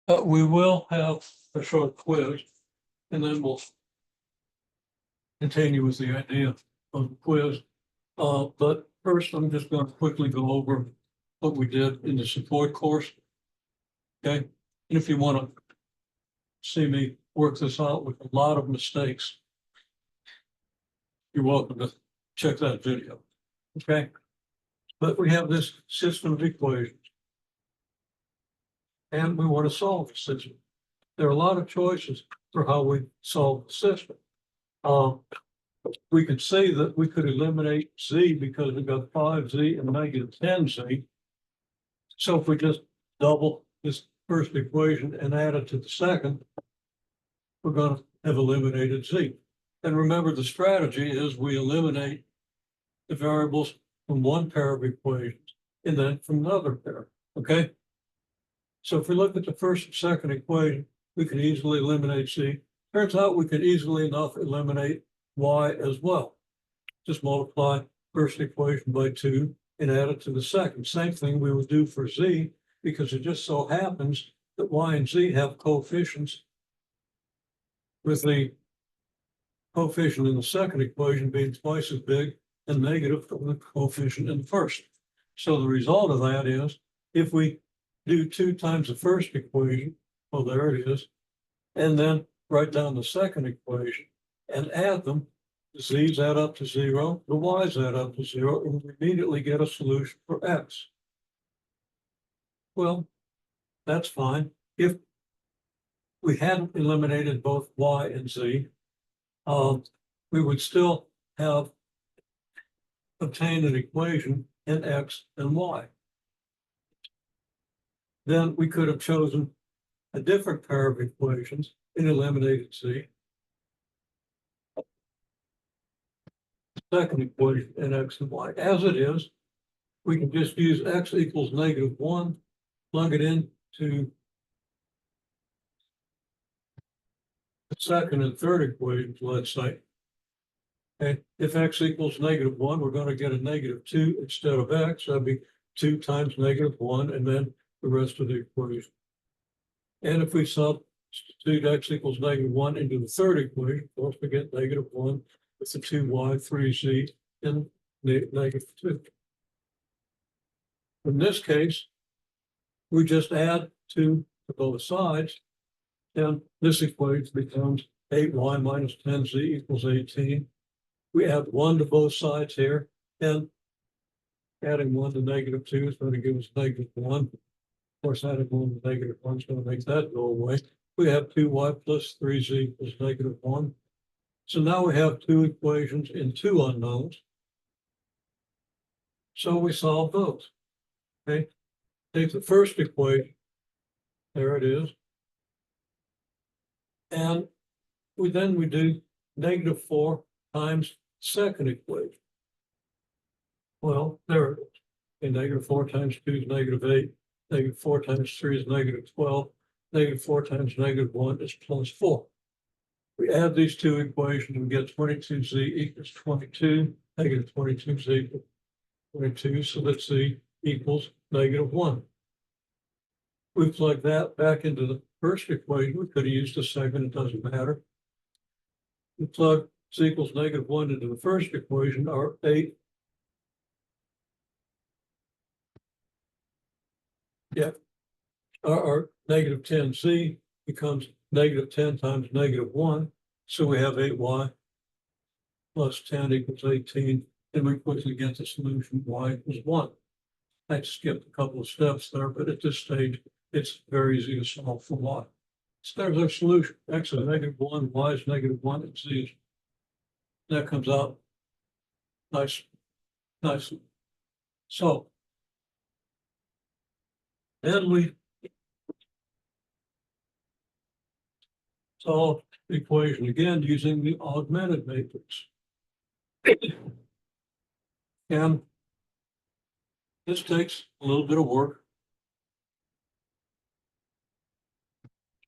We will have a short quiz and then we'll continue with the idea of the quiz. But first, I'm just going to quickly go over what we did in the support course. Okay, and if you want to see me work this out with a lot of mistakes, you're welcome to check that video. Okay, but we have this system of equations and we want to solve the system. There are a lot of choices for how we solve the system. We could say that we could eliminate z because we got 5z and negative 10z. So if we just double this first equation and add it to the second, we're going to have eliminated z. And remember, the strategy is we eliminate the variables from one pair of equations and then from another pair, okay? So if we look at the first and second equation, we can easily eliminate z. Turns out we can easily enough eliminate y as well. Just multiply first equation by 2 and add it to the second. Same thing we would do for z, because it just so happens that y and z have coefficients, with the coefficient in the second equation being twice as big and negative from the coefficient in the first. So the result of that is, if we do 2 times the first equation, well, there it is, and then write down the second equation and add them, the z's add up to 0, the y's add up to 0, and we immediately get a solution for x. Well, that's fine. If we hadn't eliminated both y and z, we would still have obtained an equation in x and y. Then we could have chosen a different pair of equations and eliminated z. Second equation in x and y. As it is, we can just use x equals -1, plug it into the second and third equations, let's say. Okay, if x equals -1, we're going to get a -2 instead of x. That'd be 2 times -1, and then the rest of the equation. And if we substitute x equals -1 into the third equation, of course, we get -1 with the 2y, 3z, and -2. In this case, we just add 2 to both sides, and this equation becomes 8y minus 10z equals 18. We add 1 to both sides here, and adding 1 to -2 is going to give us -1. Of course, adding 1 to -1 is going to make that go away. We have 2y plus 3z equals -1. So now we have 2 equations and 2 unknowns. So we solve those. Okay, take the first equation, there it is, and we do -4 times second equation. Well, there it is. And -4 times 2 is -8. -4 times 3 is -12. -4 times -1 is +4. We add these 2 equations and we get 22z equals 22. -22z equals 22. So that z equals -1. We plug that back into the first equation. We could have used the second, it doesn't matter. We plug z equals -1 into the first equation, our 8. Yeah, our -10z becomes -10 times -1. So we have 8y plus 10 equals 18. And we quickly get the solution, y equals 1. I skipped a couple of steps there, but at this stage, it's very easy to solve for y. So there's our solution. X is -1, y is -1, and z is. That comes out nicely. So then we solve the equation again using the augmented matrix. And this takes a little bit of work,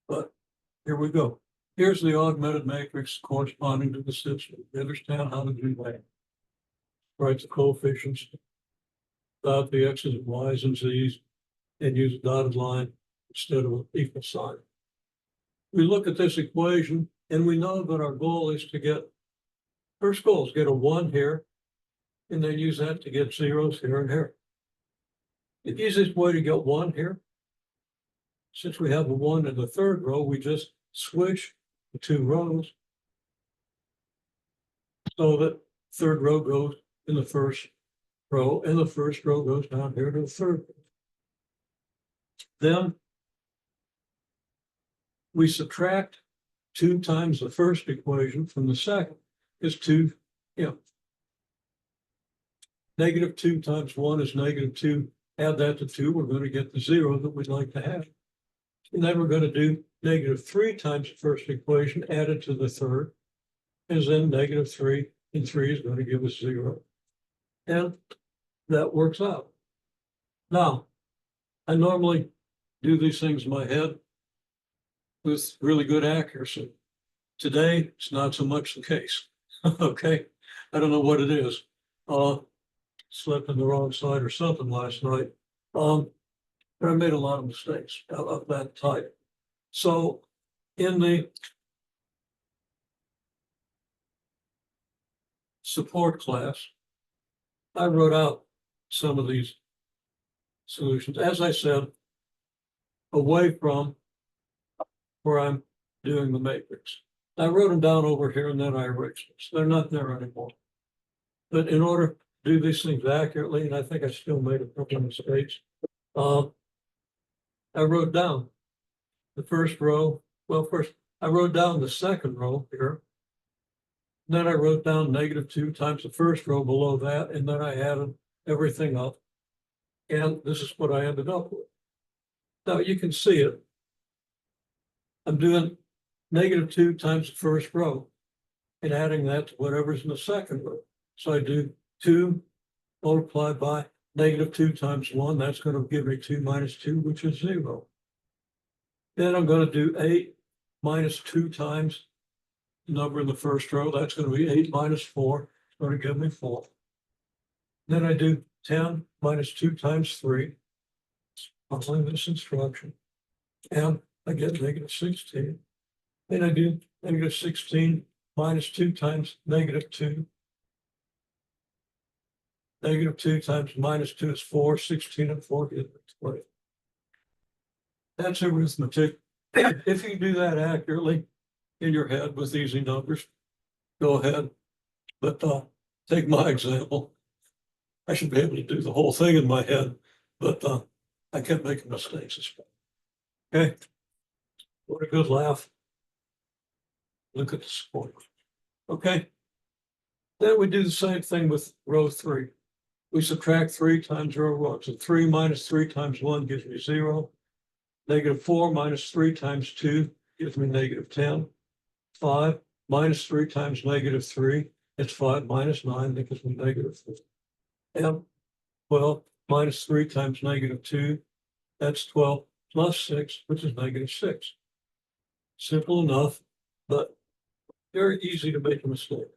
but here we go. Here's the augmented matrix corresponding to the system. You understand how to do that. Write the coefficients, dot the x's and y's and z's, and use a dotted line instead of an equal sign. We look at this equation and we know that our goal is to get, first goal is get a 1 here, and then use that to get zeros here and here. The easiest way to get 1 here, since we have a 1 in the third row, we just switch the 2 rows so that third row goes in the first row and the first row goes down here to the third. Then we subtract 2 times the first equation from the second, is 2, negative 2 times 1 is negative 2. Add that to 2, we're going to get the 0 that we'd like to have. And then we're going to do negative 3 times the first equation added to the third, is then negative 3, and 3 is going to give us 0. And that works out. Now, I normally do these things in my head with really good accuracy. Today, it's not so much the case. Okay, I don't know what it is. Slept on the wrong side or something last night. But I made a lot of mistakes of that type. So in the support class, I wrote out some of these solutions, as I said, away from where I'm doing the matrix. I wrote them down over here and then I erased them. So they're not there anymore. But in order to do these things accurately, and I think I still made a couple of mistakes, I wrote down the first row. Well, first, I wrote down the second row here. Then I wrote down negative 2 times the first row below that, and then I added everything up. And this is what I ended up with. Now you can see it. I'm doing negative 2 times the first row and adding that to whatever's in the second row. So I do 2 multiplied by negative 2 times 1. That's going to give me 2 minus 2, which is 0. Then I'm going to do 8 minus 2 times the number in the first row. That's going to be 8 minus 4. It's going to give me 4. Then I do 10 minus 2 times 3, following this instruction. And I get negative 16. Then I do negative 16 minus 2 times negative 2. Negative 2 times minus 2 is 4. 16 and 4 gives me 20. That's arithmetic. If you do that accurately in your head with easy numbers, go ahead. But take my example. I should be able to do the whole thing in my head, but I kept making mistakes. Okay. What a good laugh. Look at the support. Okay. Then we do the same thing with row 3. We subtract 3 times row 1. So 3 minus 3 times 1 gives me 0. Negative 4 minus 3 times 2 gives me negative 10. 5 minus 3 times negative 3. It's 5 minus 9. That gives me negative 4. And 12 minus 3 times negative 2. That's 12 plus 6, which is negative 6. Simple enough, but very easy to make a mistake.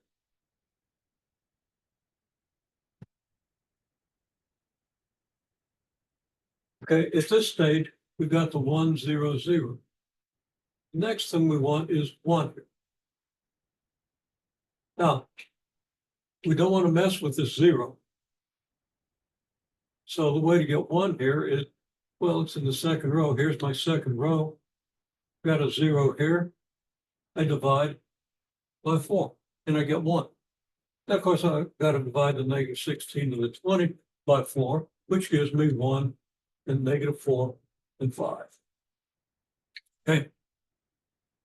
Okay, at this stage, we've got the 1, 0, 0. The next thing we want is 1. Now, we don't want to mess with this 0. So the way to get 1 here is, well, it's in the second row. Here's my second row. Got a 0 here. I divide by 4, and I get 1. Now, of course, I've got to divide the negative 16 and the 20 by 4, which gives me 1 and negative 4 and 5. Okay.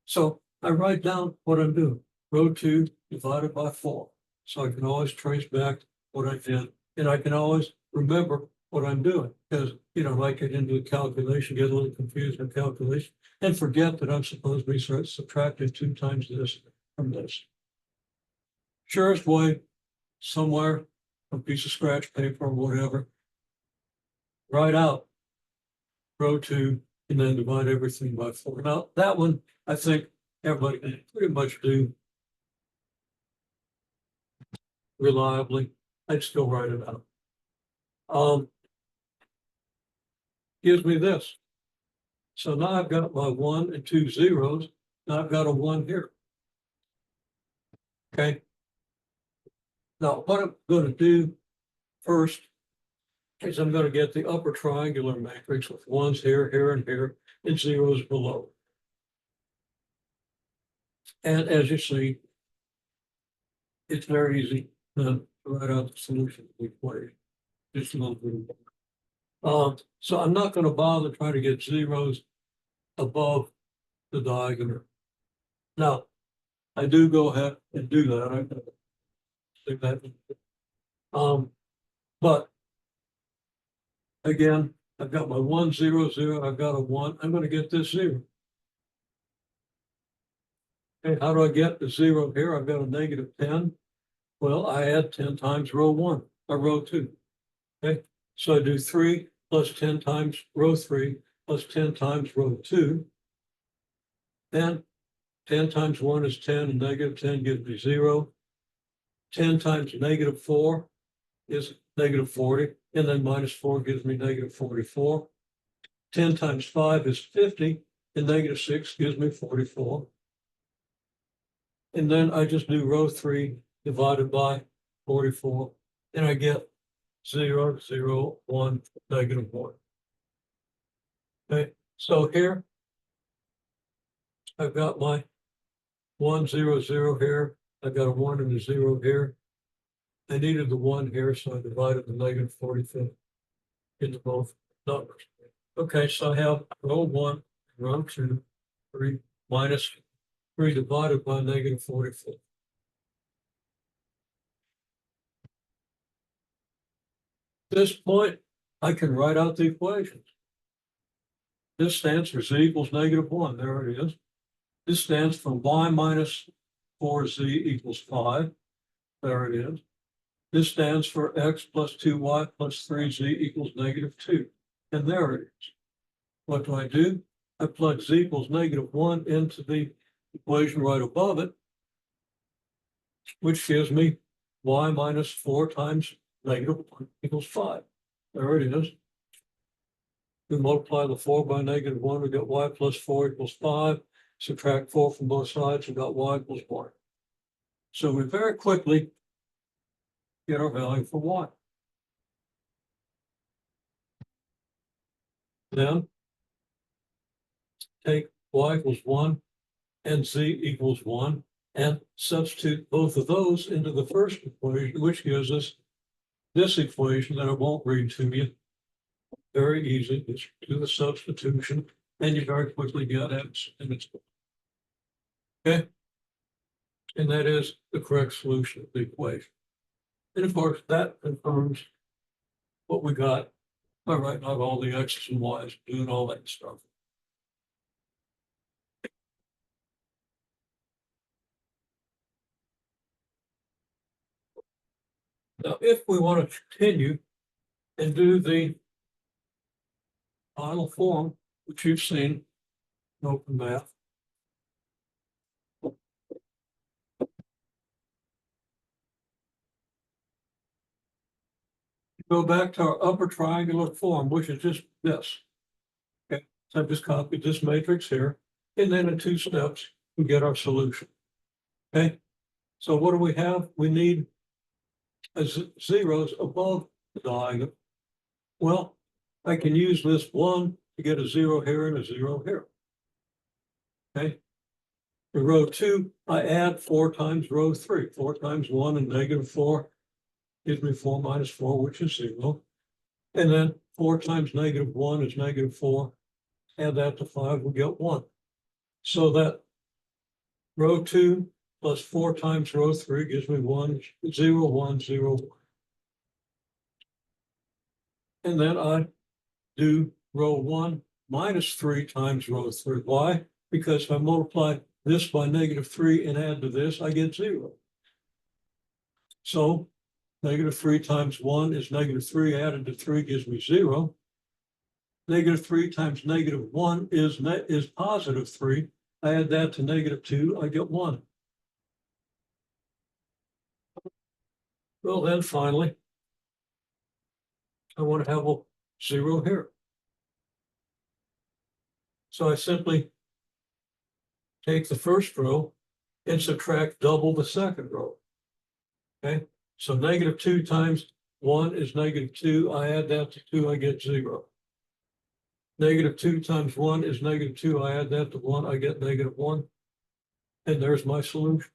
So I write down what I'm doing. Row 2 divided by 4. So I can always trace back what I did, and I can always remember what I'm doing, because, I get into the calculation, get a little confused in calculation, and forget that I'm supposed to be subtracting 2 times this from this. Surest way, somewhere, a piece of scratch paper or whatever, write out row 2 and then divide everything by 4. Now, that one, I think everybody can pretty much do reliably. I'd still write it out. Gives me this. So now I've got my 1 and 2 zeros. Now I've got a 1 here. Okay. Now what I'm going to do first is I'm going to get the upper triangular matrix with 1s here, here, and here, and zeros below. And as you see, it's very easy to write out the solution to the equation. Just a little bit. So I'm not going to bother trying to get zeros above the diagonal. Now, I do go ahead and do that. I do that. But again, I've got my 1, 0, 0. I've got a 1. I'm going to get this 0. Okay, how do I get the 0 here? I've got a negative 10. Well, I add 10 times row 1 or row 2. Okay, so I do 3 plus 10 times row 3 plus 10 times row 2. Then 10 times 1 is 10, and negative 10 gives me 0. 10 times negative 4 is negative 40, and then minus 4 gives me negative 44. 10 times 5 is 50, and negative 6 gives me 44. And then I just do row 3 divided by 44, and I get 0, 0, 1, negative 1. Okay, so here I've got my 1, 0, 0 here. I've got a 1 and a 0 here. I needed the 1 here, so I divided the negative 45 into both numbers. Okay, so I have row 1, row 2, 3 minus 3 divided by negative 44. At this point, I can write out the equations. This stands for z equals negative 1. There it is. This stands for y minus 4z equals 5. There it is. This stands for x plus 2y plus 3z equals negative 2. And there it is. What do? I plug z equals negative 1 into the equation right above it, which gives me y minus 4 times negative 1 equals 5. There it is. We multiply the 4 by negative 1, we get y plus 4 equals 5. Subtract 4 from both sides, we got y equals 1. So we very quickly get our value for y. Then take y equals 1 and z equals 1 and substitute both of those into the first equation, which gives us this equation that I won't read to you. Very easy. Just do the substitution and you very quickly get x and it's okay. And that is the correct solution of the equation. And of course, that confirms what we got by writing out all the x's and y's, doing all that stuff. Now, if we want to continue and do the final form, which you've seen in Open Math, go back to our upper triangular form, which is just this. Okay, so I've just copied this matrix here, and then in 2 steps, we get our solution. Okay, so what do we have? We need zeros above the diagonal. Well, I can use this 1 to get a 0 here and a 0 here. Okay. For row 2, I add 4 times row 3. 4 times 1 and negative 4 gives me 4 minus 4, which is 0. And then 4 times negative 1 is negative 4. Add that to 5, we get 1. So that row 2 plus 4 times row 3 gives me 1, 0, 1, 0, 1. And then I do row 1 minus 3 times row 3. Why? Because if I multiply this by negative 3 and add to this, I get 0. So negative 3 times 1 is negative 3 added to 3 gives me 0. Negative 3 times negative 1 is positive 3. I add that to negative 2, I get 1. Well, then finally, I want to have a 0 here. So I simply take the first row and subtract double the second row. Okay, so -2 times 1 is -2. I add that to 2, I get 0. -2 times 1 is -2. I add that to 1, I get -1. And there's my solution.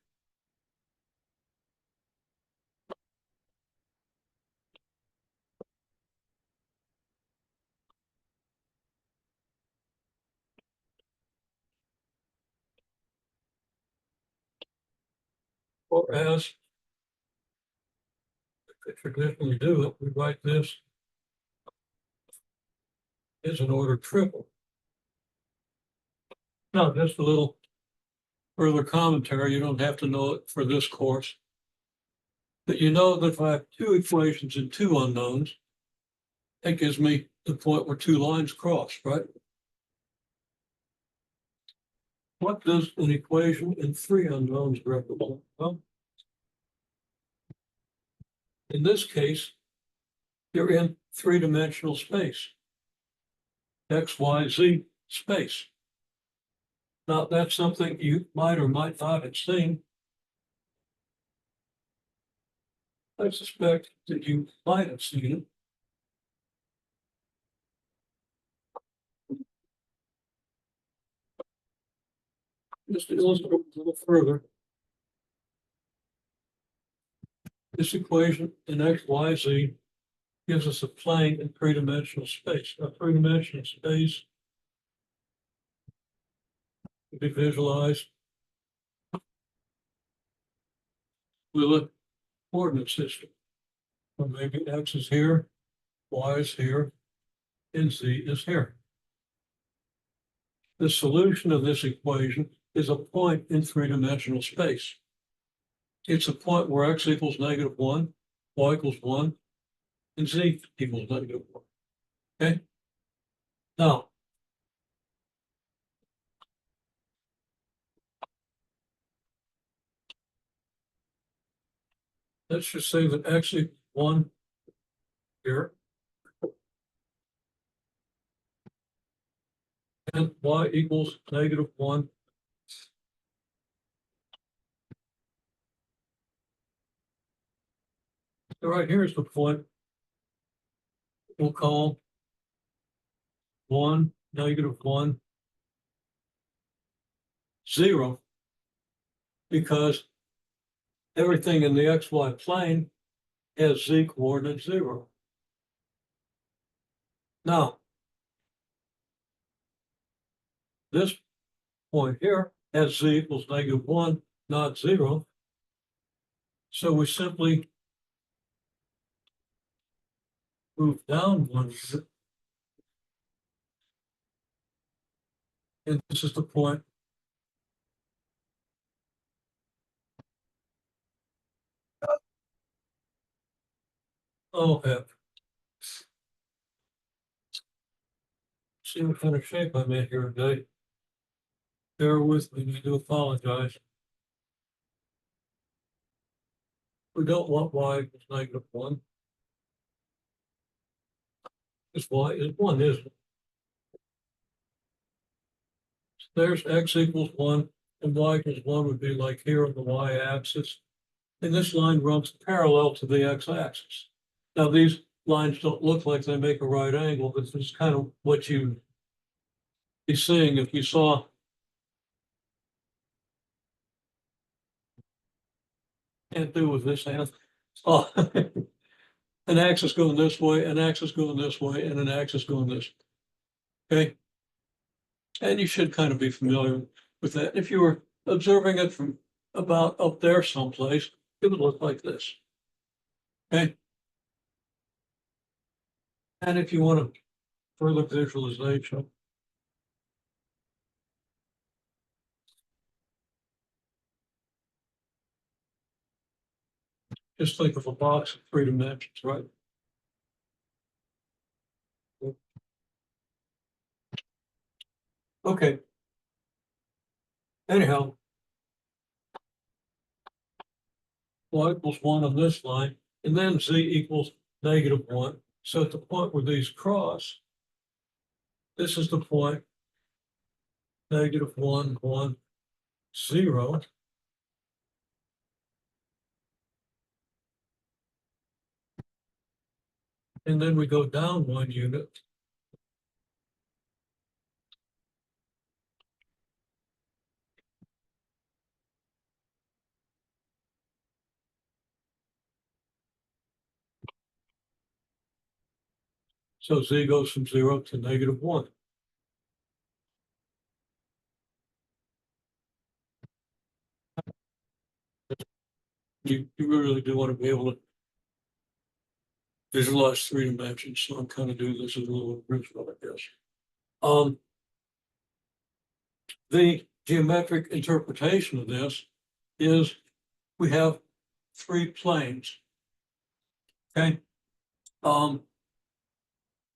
Or as we traditionally do it, we write this as an ordered triple. Now, just a little further commentary. You don't have to know it for this course. But you know that if I have two equations and two unknowns, that gives me the point where two lines cross, right? What does an equation and three unknowns represent? Well, in this case, you're in three-dimensional space. X, Y, Z space. Now, that's something you might or might not have seen. I suspect that you might have seen it. Just to illustrate a little further, this equation in X, Y, Z gives us a plane in three-dimensional space. Now, three-dimensional space can be visualized with a coordinate system. Or maybe X is here, Y is here, and Z is here. The solution of this equation is a point in three-dimensional space. It's a point where X equals -1, Y equals 1, and Z equals -1. Okay? Now, let's just say that X equals 1 here, and Y equals -1. So right here is the point we'll call 1, -1, 0, because everything in the XY plane has Z coordinate 0. Now, this point here has Z equals -1, not 0. So we simply move down 1 unit. And this is the point oh heck. See what kind of shape I'm in here today. Bear with me, I do apologize. We don't want Y equals -1. Because Y is 1, isn't it? So there's X equals 1, and Y equals 1 would be like here on the Y axis. And this line runs parallel to the X axis. Now, these lines don't look like they make a right angle, but this is kind of what you'd be seeing if you saw can't do with this hand. Oh, an axis going this way, an axis going this way, and an axis going this way. Okay. And you should kind of be familiar with that. If you were observing it from about up there someplace, it would look like this. Okay. And if you want a further visualization, just think of a box of three dimensions, right? Okay. Anyhow, Y equals 1 on this line, and then Z equals -1. So at the point where these cross, this is the point negative 1, 1, 0. And then we go down 1 unit. So z goes from 0 to negative 1. You really do want to be able to visualize 3 dimensions, so I'm kind of doing this as a little original, I guess. The geometric interpretation of this is we have 3 planes. Okay.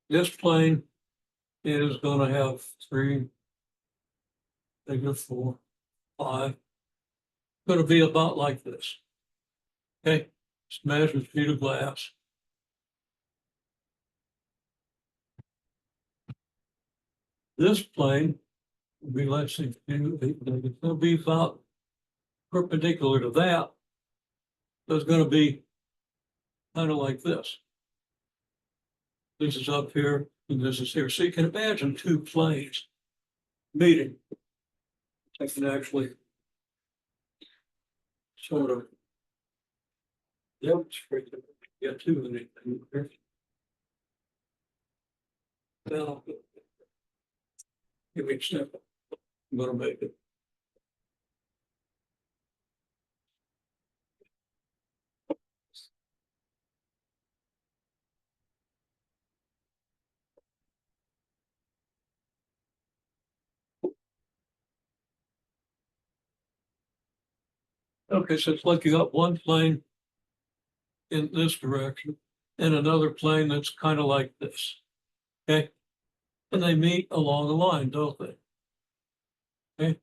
This plane is going to have 3, negative 4, 5. Going to be about like this. Okay. Smash with feet of glass. This plane will be, let's see, it's going to be about perpendicular to that. So it's going to be kind of like this. This is up here and this is here. So you can imagine 2 planes meeting. I can actually sort of demonstrate it. Get to anything here. Now, give me a second. I'm going to make it. Okay, so it's like you got 1 plane in this direction and another plane that's kind of like this. Okay. And they meet along the line, don't they? Okay.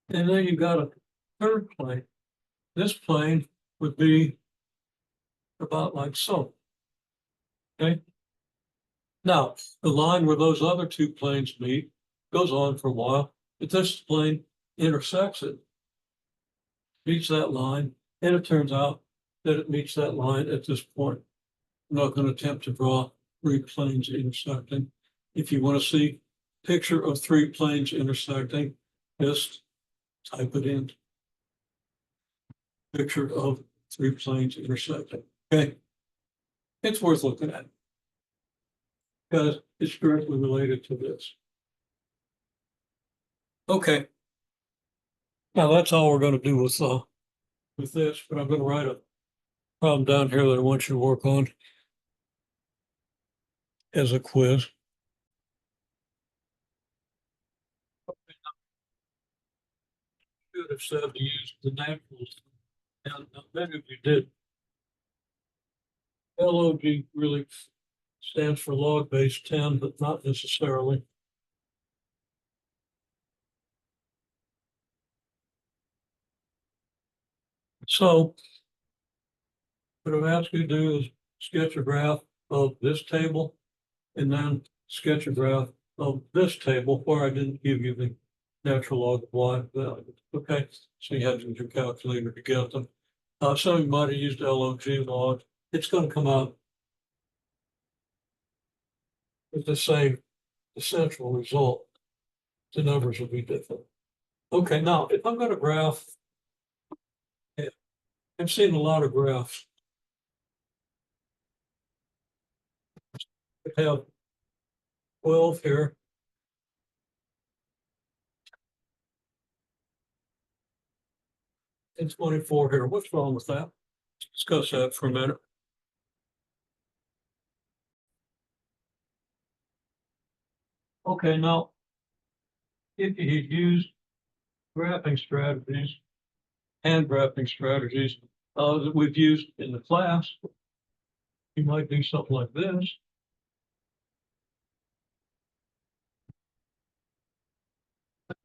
And then you got a 3rd plane. This plane would be about like so. Okay. Now, the line where those other 2 planes meet goes on for a while, but this plane intersects it, meets that line, and it turns out that it meets that line at this point. I'm not going to attempt to draw 3 planes intersecting. If you want to see a picture of 3 planes intersecting, just type it in. Picture of 3 planes intersecting. Okay. It's worth looking at because it's directly related to this. Okay. Now that's all we're going to do with this, but I'm going to write a problem down here that I want you to work on as a quiz. Should have said to use the naturals, and many of you did. LOG really stands for log base 10, but not necessarily. So what I'm asking you to do is sketch a graph of this table and then sketch a graph of this table where I didn't give you the natural log of y value. Okay, so you had to use your calculator to get them. Some of you might have used log log. It's going to come out with the same essential result. The numbers will be different. Okay, now if I'm going to graph, I've seen a lot of graphs. I have 12 here. And 24 here. What's wrong with that? Let's discuss that for a minute. Okay, now, if you use graphing strategies and graphing strategies that we've used in the class, you might do something like this.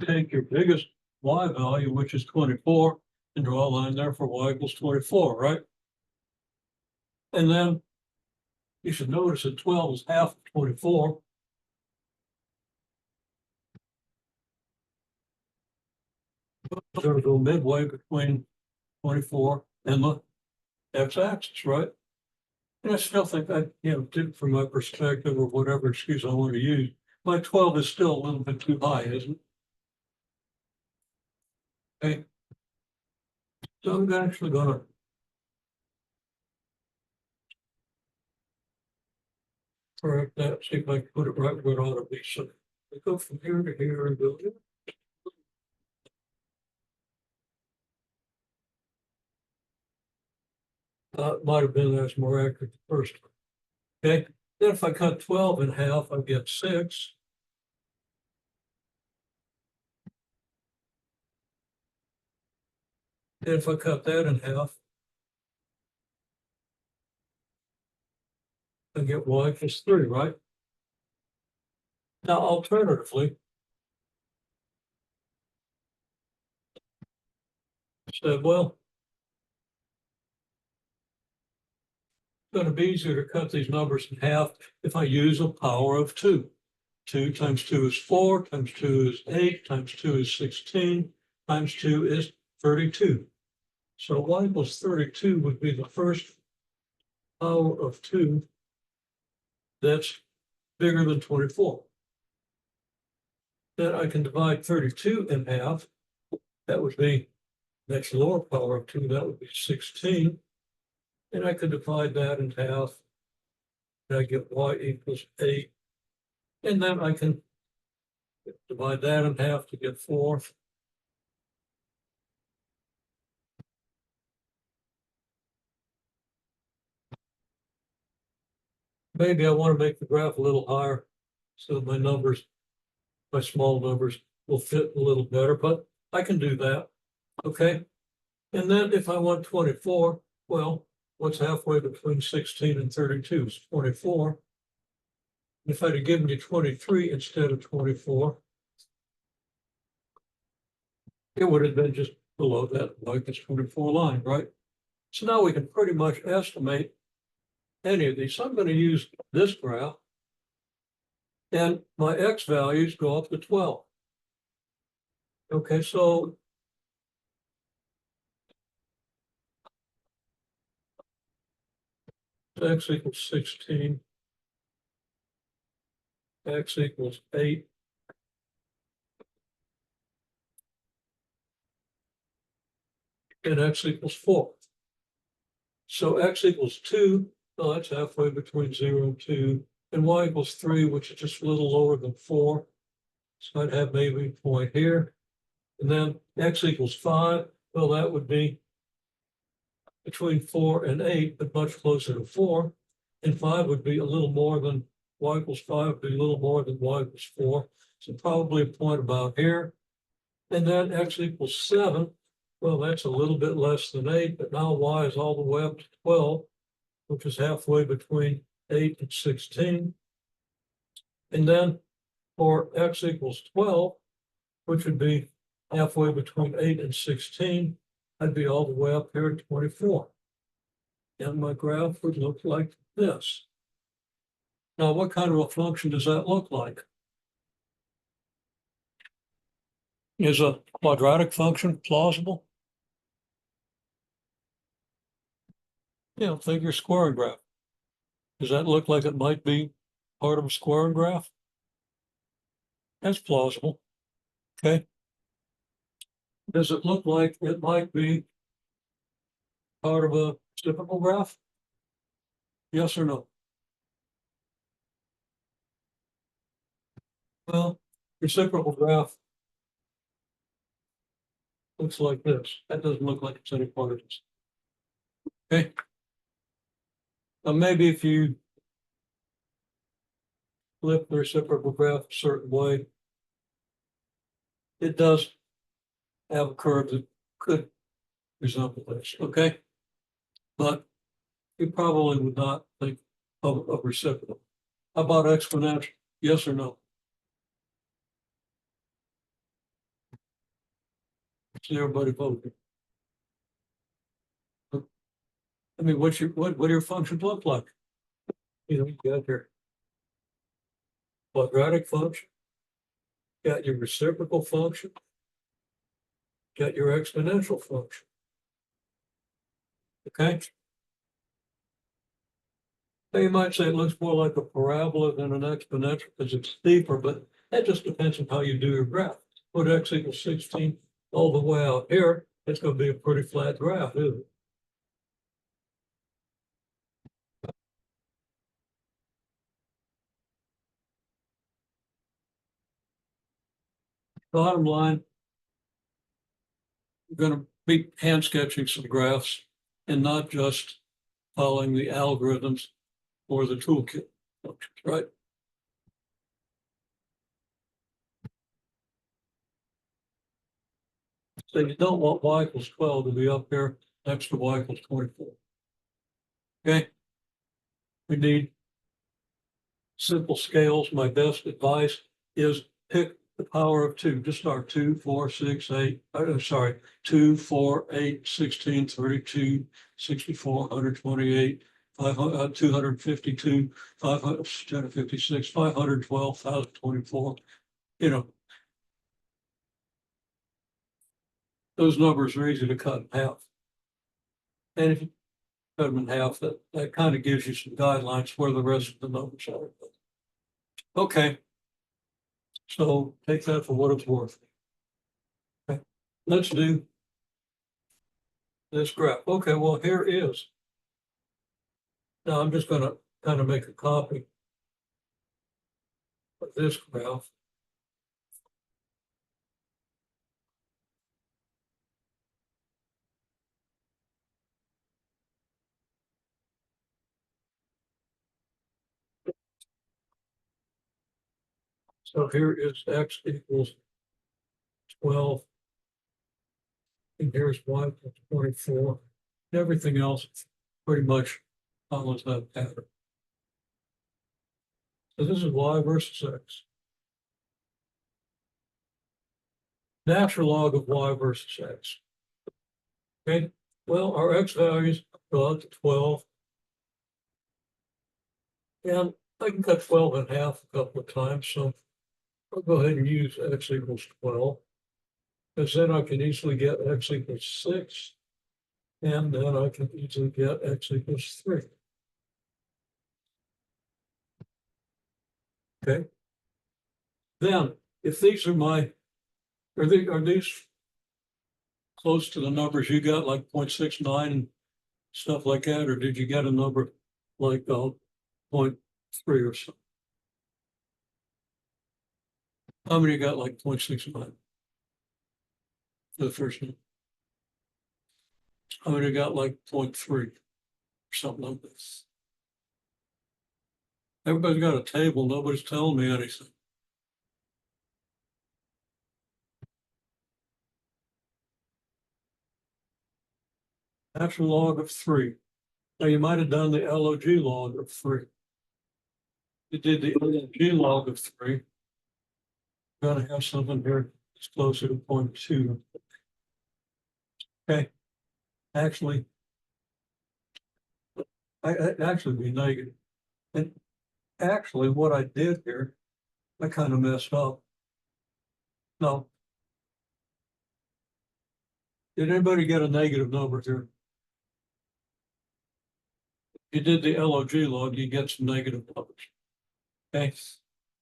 Take your biggest y value, which is 24, and draw a line there for y equals 24, right? And then You should notice that 12 is half of 24. We're going to go midway between 24 and the x-axis, right? And I still think I, from my perspective or whatever excuse I want to use, my 12 is still a little bit too high, isn't it? Okay. So I'm actually going to correct that, see if I can put it right where it ought to be. So I go from here to here and go here. Might have been that's more accurate the first one. Okay. Then if I cut 12 in half, I get 6. And if I cut that in half, I get y equals 3, right? Now, alternatively, said, well, it's going to be easier to cut these numbers in half if I use a power of 2. 2 times 2 is 4, times 2 is 8, times 2 is 16, times 2 is 32. So y equals 32 would be the first power of 2 that's bigger than 24. Then I can divide 32 in half. That would be next lower power of 2, that would be 16. And I could divide that in half. And I get y equals 8. And then I can divide that in half to get 4. Maybe I want to make the graph a little higher so my numbers, my small numbers, will fit a little better, but I can do that. Okay. And then if I want 24, well, what's halfway between 16 and 32 is 24. If I'd have given you 23 instead of 24, it would have been just below that like this 24 line, right? So now we can pretty much estimate any of these. So I'm going to use this graph, and my x values go up to 12. Okay, so x equals 16, x equals 8, and x equals 4. So x equals 2, well, that's halfway between 0 and 2, and y equals 3, which is just a little lower than 4. So I'd have maybe a point here. And then x equals 5, well, that would be between 4 and 8, but much closer to 4. And 5 would be a little more than y equals 5, would be a little more than y equals 4. So probably a point about here. And then x equals 7. Well, that's a little bit less than 8, but now y is all the way up to 12, which is halfway between 8 and 16. And then for x equals 12, which would be halfway between 8 and 16, I'd be all the way up here at 24. And my graph would look like this. Now, what kind of a function does that look like? Is a quadratic function plausible? Yeah, figure squaring graph. Does that look like it might be part of a squaring graph? That's plausible. Okay. Does it look like it might be part of a reciprocal graph? Yes or no? Well, reciprocal graph looks like this. That doesn't look like it's any part of this. Okay. Now maybe if you flip the reciprocal graph a certain way, it does have a curve that could resemble this. Okay. But you probably would not think of reciprocal. How about exponential? Yes or no? See everybody voting. I mean, what do your functions look like? You know, you got your quadratic function, got your reciprocal function, got your exponential function. Okay? Now you might say it looks more like a parabola than an exponential because it's steeper, but that just depends on how you do your graph. Put x equals 16 all the way out here, it's going to be a pretty flat graph, isn't it? Bottom line, we're going to be hand sketching some graphs and not just following the algorithms or the toolkit functions, right? So you don't want y equals 12 to be up here next to y equals 24. Okay? We need simple scales. My best advice is pick the power of two. Just start 2, 4, 6, 8. Sorry, 2, 4, 8, 16, 32, 64, 128, 252, 556, 512, 1024. You know, those numbers are easy to cut in half. And if you cut them in half, that kind of gives you some guidelines where the rest of the numbers are. Okay, so take that for what it's worth. Okay, let's do this graph. Okay, well, here is. Now I'm just going to kind of make a copy of this graph. So here is x equals 12, and here's y equals 24. Everything else pretty much follows that pattern. So this is y versus x. Natural log of y versus x. Okay, well, our x values go out to 12. And I can cut 12 in half a couple of times, so I'll go ahead and use x equals 12. Because then I can easily get x equals 6. And then I can easily get x equals 3. Okay. Then, if these are are these close to the numbers you got, like 0.69 and stuff like that, or did you get a number like 0.3 or something? How many got like 0.69 for the first one? How many got like 0.3 or something like this? Everybody's got a table, nobody's telling me anything. Natural log of 3. Now you might have done the LOG log of 3. You did the LOG log of 3. Gotta have something here that's closer to 0.2. Okay. Actually, I'd actually be negative. And actually, what I did here, I kind of messed up. No. Did anybody get a negative number here? You did the LOG log, you get some negative numbers. Okay.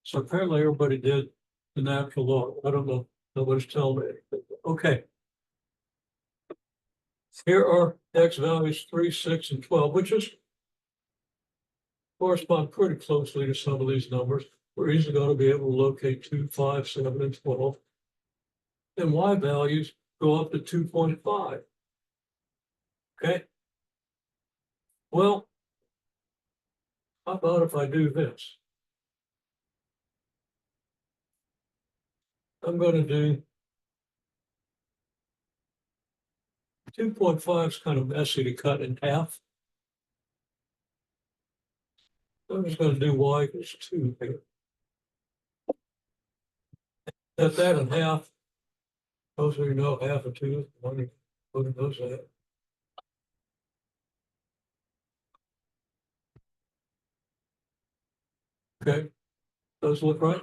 So apparently everybody did the natural log. I don't know. Nobody's telling me anything. Okay. Here are x values 3, 6, and 12, which is correspond pretty closely to some of these numbers. We're easily going to be able to locate 2, 5, 7, and 12. And y values go up to 2.5. Okay. Well, how about if I do this? I'm going to do 2.5 is kind of messy to cut in half. I'm just going to do y equals 2 here. Cut that in half. Most of you know half of 2 is 1. What goes that? Okay, those look right.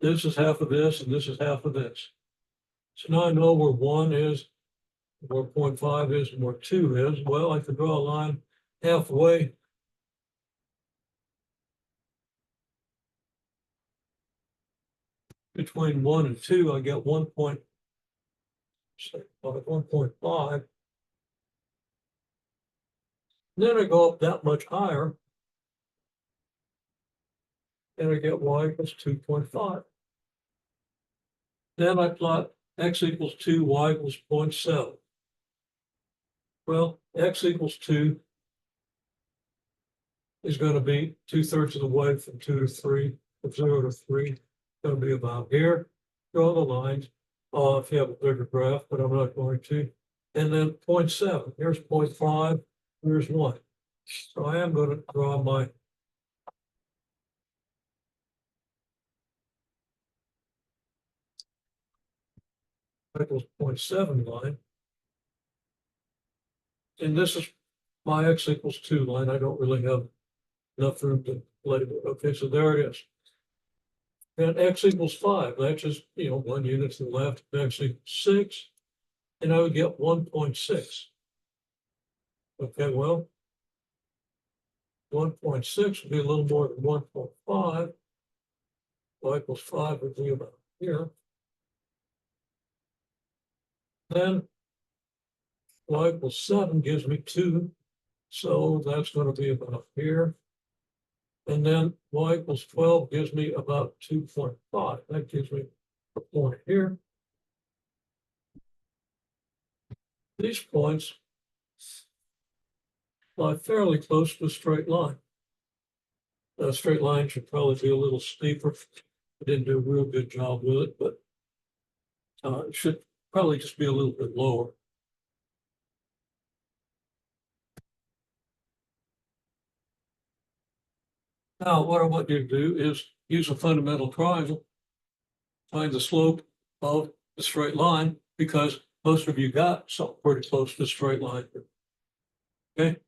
This is half of this and this is half of this. So now I know where 1 is, where 0.5 is, and where 2 is. Well, I could draw a line halfway. Between 1 and 2, I get 1.5. Then I go up that much higher, and I get y equals 2.5. Then I plot x equals 2, y equals 0.7. Well, x equals 2 is going to be 2/3 of the way from 2 to 3, from 0 to 3. It's going to be about here. Draw the lines if you have a bigger graph, but I'm not going to. And then 0.7. Here's 0.5. Here's 1. So I am going to draw my equals 0.7 line. And this is my x equals 2 line. I don't really have enough room to label it. Okay, so there it is. And x equals 5. That's just, 1 unit to the left. X equals 6. And I would get 1.6. Okay, well, 1.6 would be a little more than 1.5. Y equals 5 would be about here. Then y equals 7 gives me 2. So that's going to be about here. And then y equals 12 gives me about 2.5. That gives me a point here. These points lie fairly close to a straight line. A straight line should probably be a little steeper. I didn't do a real good job with it, but it should probably just be a little bit lower. Now, what I want you to do is use a fundamental triangle, find the slope of the straight line, because most of you got something pretty close to the straight line. Okay?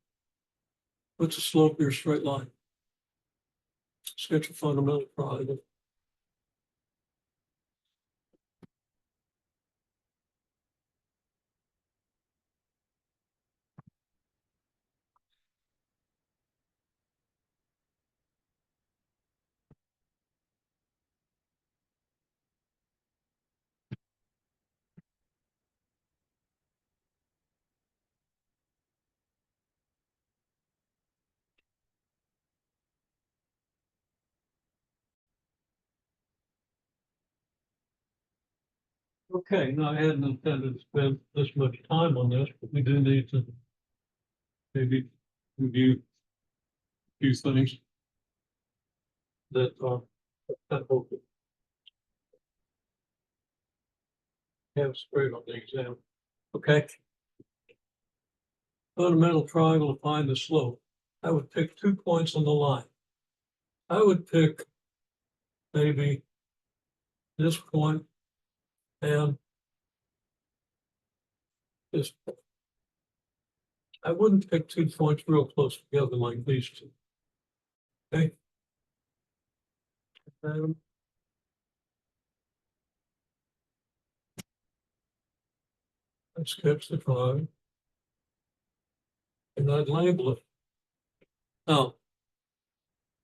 What's the slope of your straight line? Sketch a fundamental triangle. Okay, now I hadn't intended to spend this much time on this, but we do need to maybe review a few things that are that hope have straight on the exam. Okay. Fundamental triangle to find the slope. I would pick 2 points on the line. I would pick maybe this point and this point. I wouldn't pick 2 points real close together like these two. Okay. And I'd sketch the drawing. And I'd label it. Now,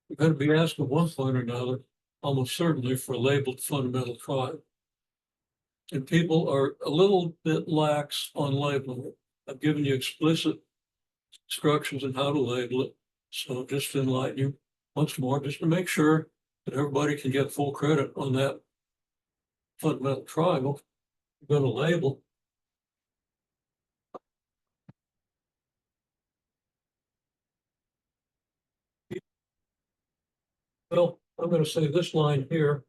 you're going to be asked at one point or another, almost certainly, for a labeled fundamental triangle. And people are a little bit lax on labeling it. I've given you explicit instructions on how to label it. So just to enlighten you once more, just to make sure that everybody can get full credit on that fundamental triangle, you're going to label. Well, I'm going to say this line here,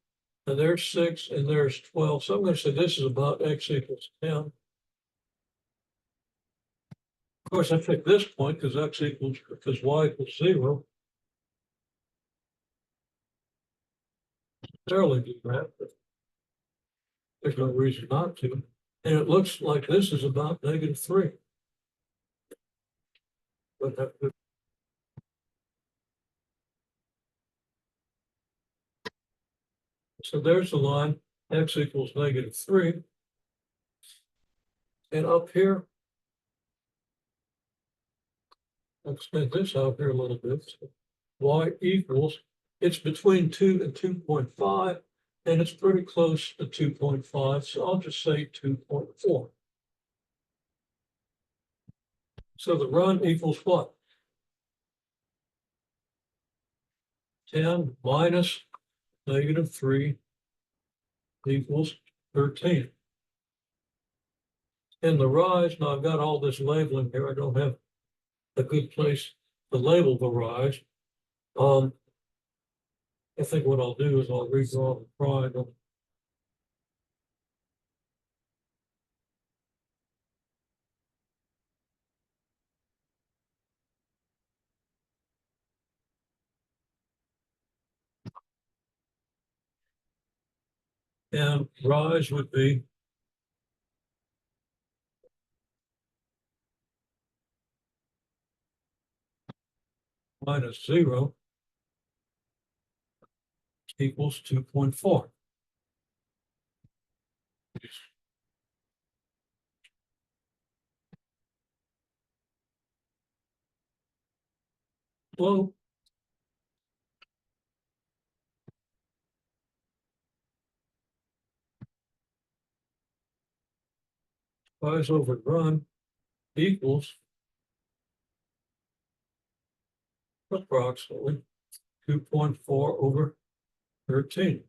and there's 6 and there's 12. So I'm going to say this is about x equals 10. Of course, I picked this point because y equals 0. Barely do that, but there's no reason not to. And it looks like this is about -3. But So there's the line, x equals -3. And up here, I'll extend this out here a little bit. So y equals, it's between 2 and 2.5, and it's pretty close to 2.5, so I'll just say 2.4. So the run equals what? 10 minus -3 equals 13. And the rise, now I've got all this labeling here. I don't have a good place to label the rise. I think what I'll do is I'll redraw the triangle. And rise would be -0 equals 2.4. Well, rise over run equals approximately 2.4 over 13.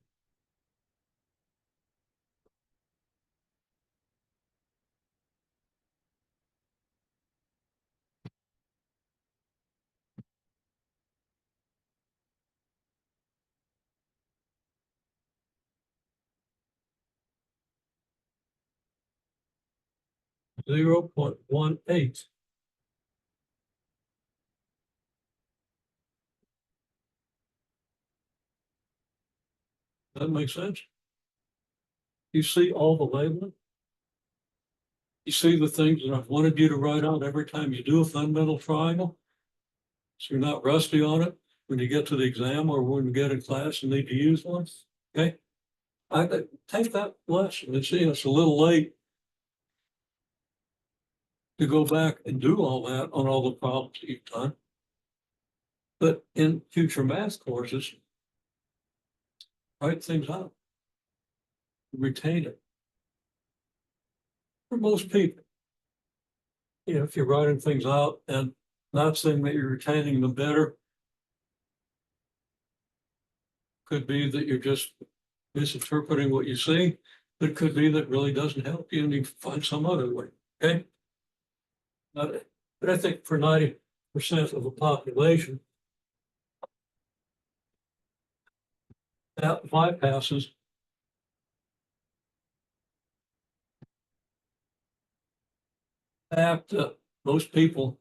(0.18). That makes sense. You see all the labeling? You see the things that I've wanted you to write out every time you do a fundamental triangle? So you're not rusty on it when you get to the exam or when you get in class and need to use one, okay? I take that lesson. It's a little late to go back and do all that on all the problems that you've done. But in future math courses, write things out. Retain it. For most people, if you're writing things out and not saying that you're retaining them better, could be that you're just misinterpreting what you see. It could be that really doesn't help you and you find some other way, okay? But I think for 90% of the population, that bypasses the fact that most people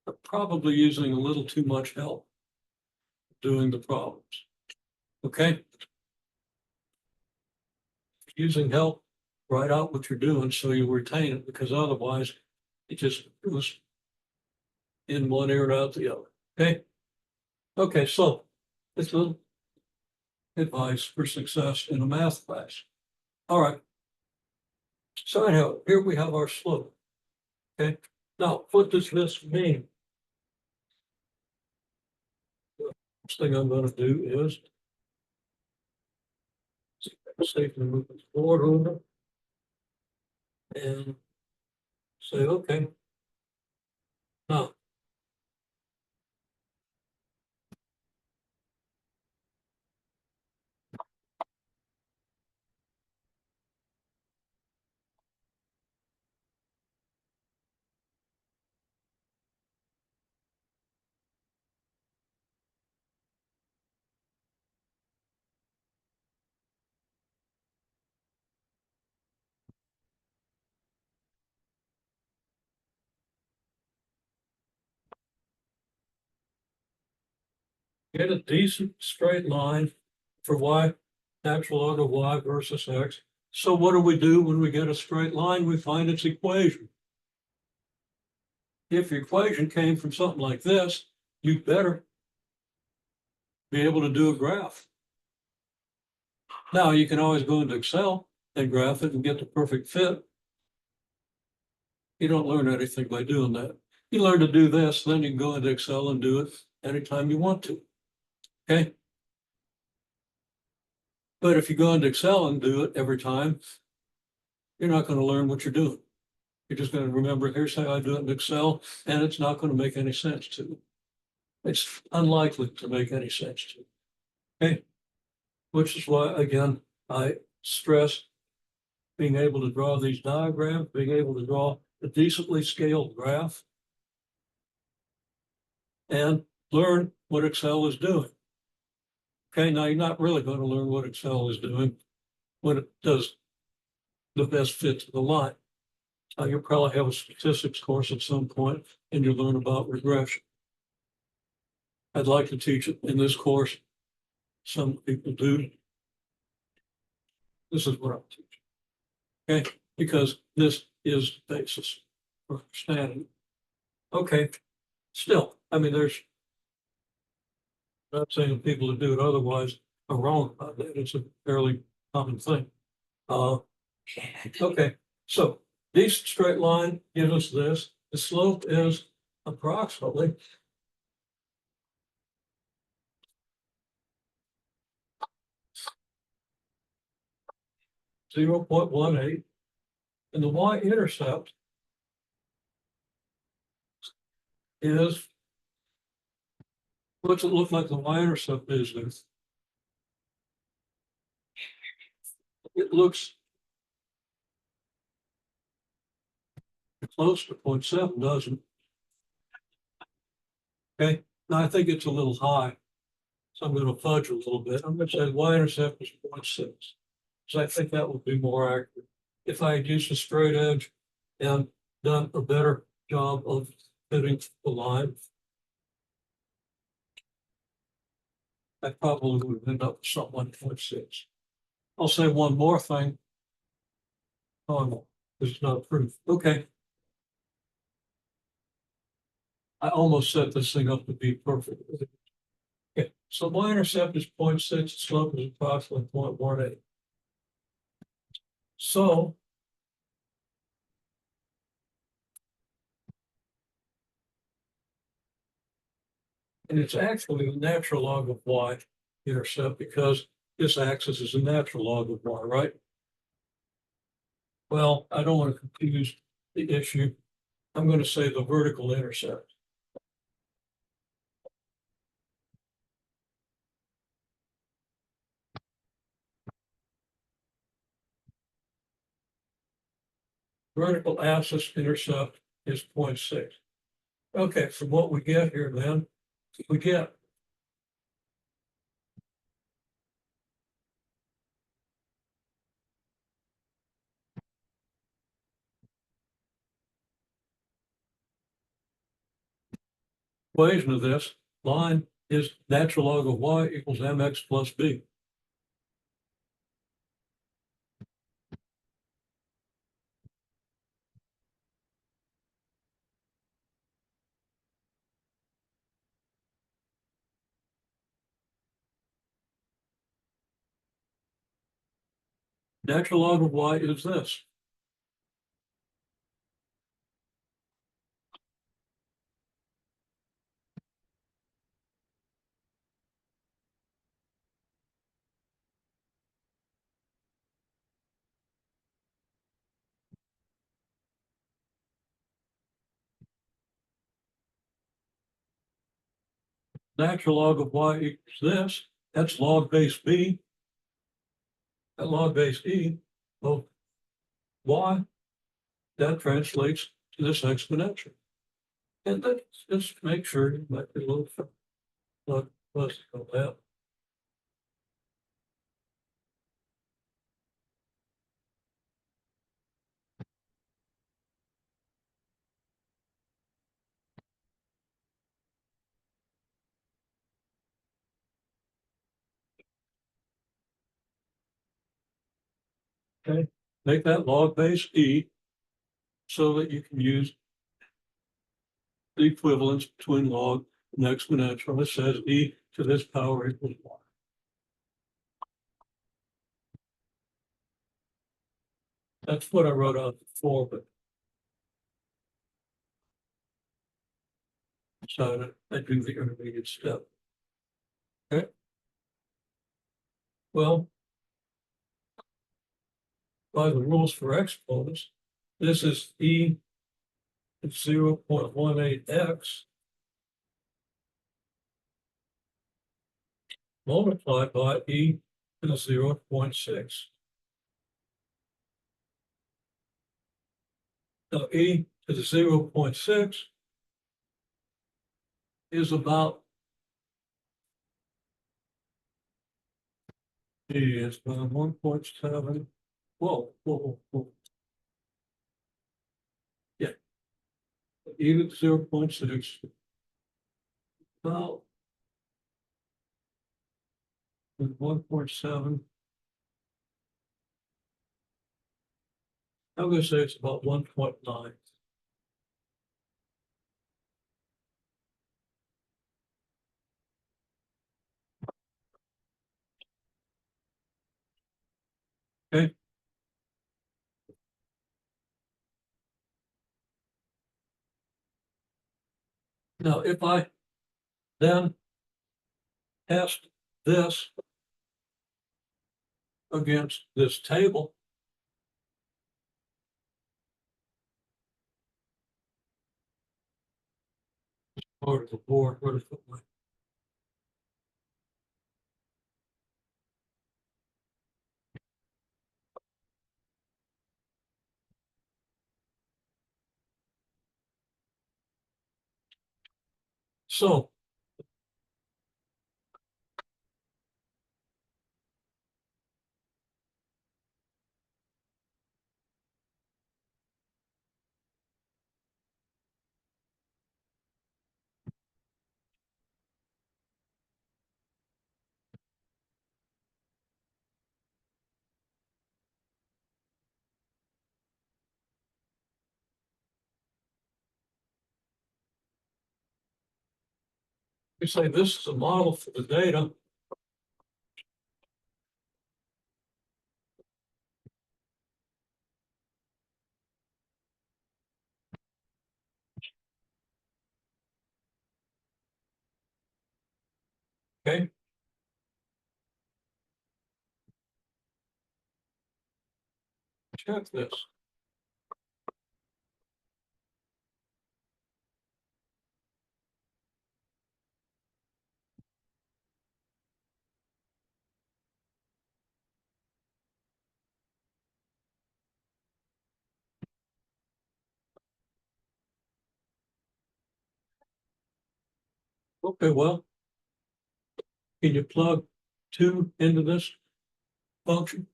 are probably using a little too much help doing the problems, okay? Using help, write out what you're doing so you retain it, because otherwise it just goes in one ear and out the other, okay? Okay, so it's a little advice for success in a math class. All right. So anyhow, here we have our slope, okay? Now, what does this mean? The first thing I'm going to do is safely move this board over and say, okay, now get a decent straight line for y, natural log of y versus x. So what do we do when we get a straight line? We find its equation. If your equation came from something like this, you better be able to do a graph. Now, you can always go into Excel and graph it and get the perfect fit. You don't learn anything by doing that. You learn to do this, then you can go into Excel and do it anytime you want to. Okay? But if you go into Excel and do it every time, you're not going to learn what you're doing. You're just going to remember, here's how I do it in Excel, and it's not going to make any sense to you. It's unlikely to make any sense to you. Okay? Which is why, again, I stress being able to draw these diagrams, being able to draw a decently scaled graph, and learn what Excel is doing. Okay, now you're not really going to learn what Excel is doing when it does the best fit to the line. You'll probably have a statistics course at some point and you'll learn about regression. I'd like to teach it in this course. Some people do. This is what I'm teaching. Okay, because this is the basis for understanding. Okay, still, I mean, I'm not saying people who do it otherwise are wrong about that. It's a fairly common thing. Okay, so decent straight line gives us this. The slope is approximately 0.18, and the y-intercept is, what's it look like the y-intercept is there? It looks close to 0.7, doesn't it? Okay, now I think it's a little high, so I'm going to fudge a little bit. I'm going to say y-intercept is 0.6. So I think that would be more accurate. If I had used a straight edge and done a better job of fitting the line, I probably would have ended up with something like 0.6. I'll say one more thing. Oh, no, this is not proof. Okay. I almost set this thing up to be perfect. Okay, so y-intercept is 0.6, slope is approximately 0.18. So and it's actually the natural log of y-intercept because this axis is a natural log of y, right? Well, I don't want to confuse the issue. I'm going to say the vertical intercept. Vertical axis intercept is 0.6. Okay, so what we get here then, we get equation of this line is natural log of y equals mx plus b. Natural log of y is this. Natural log of y equals this. That's log base b. At log base e of y, that translates to this exponential. And let's just make sure you might be a little fussy on that. Okay, make that log base e so that you can use the equivalence between log and exponential. It says e to this power equals y. That's what I wrote out before, but decided I do the intermediate step. Okay. Well, by the rules for exponents, this is e at 0.18x multiplied by e to the 0.6. Now, e to the 0.6 is about is 1.7. Whoa. Yeah, e to the 0.6, about 1.7. I'm going to say it's about 1.9. Okay. Now, if I then test this against this table, part of the board, where to put my, so we say this is a model for the data. Okay. Check this. Okay, well, can you plug 2 into this function?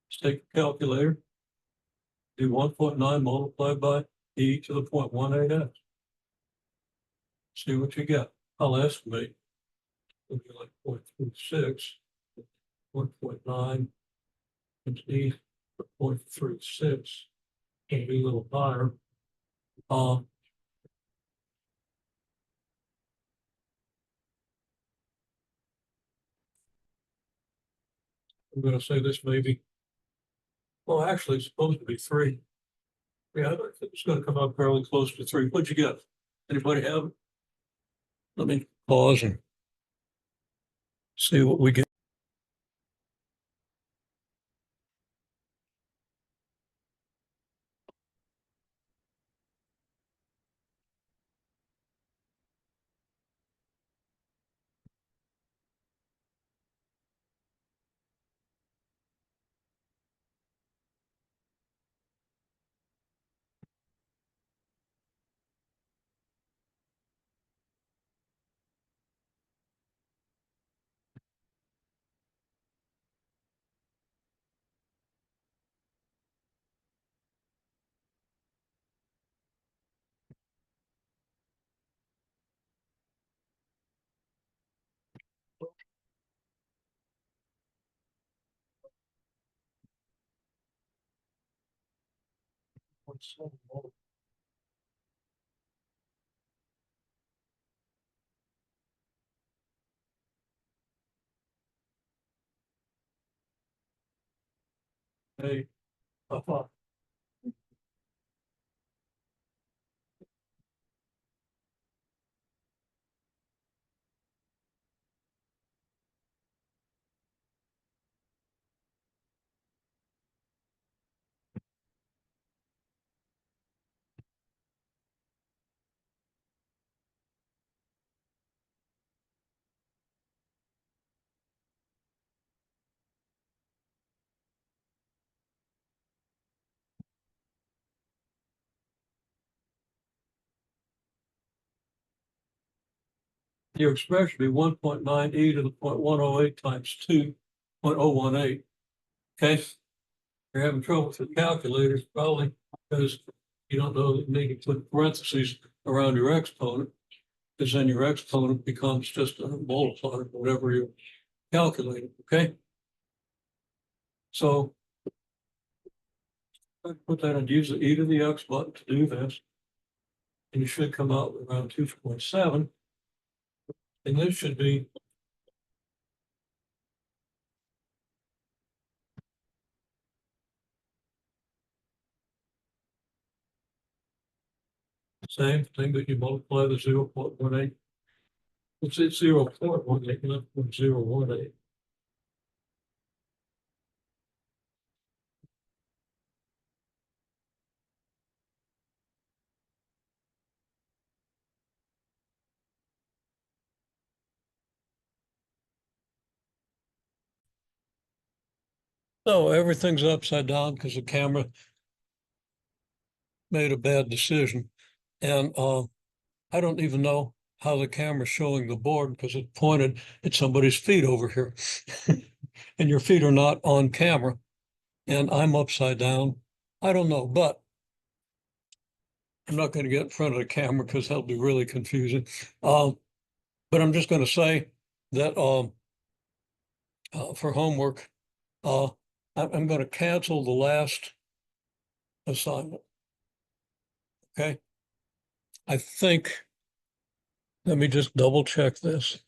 Let's take a calculator. Do 1.9 multiplied by e to the 0.18x. See what you get. I'll estimate. It'll be like 0.36, 1.9 into e to 0.36. Can be a little higher. Um, I'm going to say this maybe. Well, actually, it's supposed to be 3. Yeah, it's going to come up fairly close to 3. What'd you get? Anybody have it? Let me pause and see what we get. Hey, Your expression should be 1.9 e to the 0.108 times 2.018. Okay? You're having trouble with your calculators, probably because you don't know that you need to put parentheses around your exponent, because then your exponent becomes just a multiplier of whatever you're calculating, okay? So I put that and use the e to the x button to do this. And you should come out with around 2.7. And this should be the same thing, but you multiply the 0.18. It's 0.18, not 0.018. So everything's upside down because the camera made a bad decision. And I don't even know how the camera's showing the board because it pointed at somebody's feet over here. And your feet are not on camera. And I'm upside down. I don't know, but I'm not going to get in front of the camera because that'll be really confusing. But I'm just going to say that for homework, I'm going to cancel the last assignment. Okay. I think, let me just double check this.